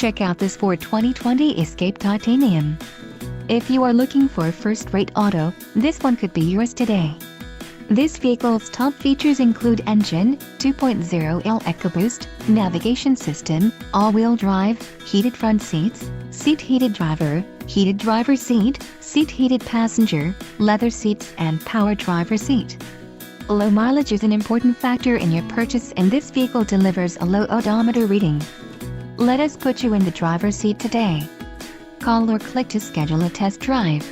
Check out this Ford 2020 Escape Titanium. If you are looking for a first-rate auto, this one could be yours today. This vehicle's top features include engine, 2.0L EcoBoost, navigation system, all-wheel drive, heated front seats, seat heated driver seat, seat heated passenger, leather seats and power driver seat. Low mileage is an important factor in your purchase, and this vehicle delivers a low odometer reading. Let us put you in the driver's seat today. Call or click to schedule a test drive.